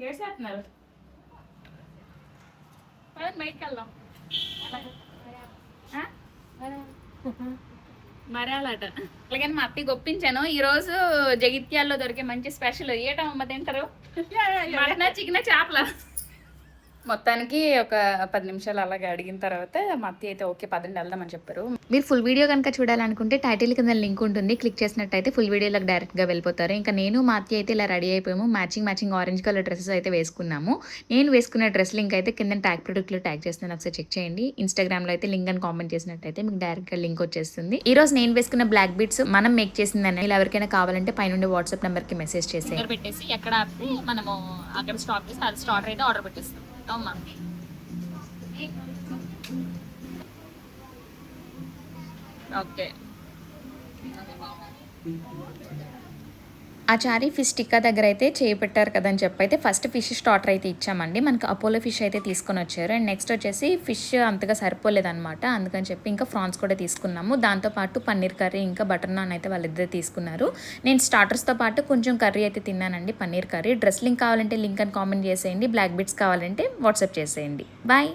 ఏడ్చేస్తున్నారు. బయటికి వెళ్దాం. మరాలట. అలాగే మా అత్తకి ఒప్పించాను. ఈ రోజు జగిత్యాల్లో దొరికే మంచి స్పెషల్ ఏటమ్మ తింటారు, మటన్ చికెన్ చేపల. మొత్తానికి ఒక 10 నిమిషాలు అలాగే అడిగిన తర్వాత మా అత్తయ్య అయితే ఓకే పదండి వెళ్దామని చెప్పారు. మీరు ఫుల్ వీడియో కనుక చూడాలనుకుంటే టైటిల్ కింద లింక్ ఉంటుంది, క్లిక్ చేసినట్టయితే ఫుల్ వీడియోలోకి డైరెక్ట్గా వెళ్ళిపోతారు. ఇంకా నేను మా అత్తయ్య అయితే ఇలా రెడీ అయిపోయాము. మ్యాచింగ్ ఆరెంజ్ కలర్ డ్రెస్సెస్ అయితే వేసుకున్నాము. నేను వేసుకున్న డ్రెస్ లింక్ అయితే కింద ట్యాగ్ ప్రొడక్ట్లో ట్యాగ్ చేస్తున్నాను, ఒకసారి చెక్ చేయండి. ఇన్స్టాగ్రామ్లో అయితే లింక్ అని కామెంట్ చేసినట్టయితే మీకు డైరెక్ట్గా లింక్ వచ్చేస్తుంది. ఈ రోజు నేను వేసుకున్న బ్లాక్ బీట్స్ మనం మేక్ చేసిందని ఇలా ఎవరికైనా కావాలంటే పైన వాట్సాప్ నెంబర్కి మెసేజ్ చేసి పెట్టేసి ఎక్కడ మనము అక్కడ స్టాప్ చేసి అది స్టార్టర్ అయితే ఆర్డర్ పెట్టేస్తాం. అవునా ఓకే. ఆచారి ఫిష్ టిక్కా దగ్గర అయితే చేయి పెట్టారు కదని చెప్పి అయితే ఫస్ట్ ఫిష్ స్టార్టర్ అయితే ఇచ్చామండి. మనకి అపోలో ఫిష్ అయితే తీసుకొని వచ్చారు. అండ్ నెక్స్ట్ వచ్చేసి ఫిష్ అంతగా సరిపోలేదన్నమాట, అందుకని చెప్పి ఇంకా ఫ్రాన్స్ కూడా తీసుకున్నాము. దాంతోపాటు పన్నీర్ కర్రీ ఇంకా బటర్ నాన్ అయితే వాళ్ళిద్దరు తీసుకున్నారు. నేను స్టార్టర్స్తో పాటు కొంచెం కర్రీ అయితే తిన్నానండి, పన్నీర్ కర్రీ. డ్రెస్ లింక్ కావాలంటే లింక్ అని కామెంట్ చేసేయండి, బ్లాక్ బిట్స్ కావాలంటే వాట్సాప్ చేసేయండి. బాయ్.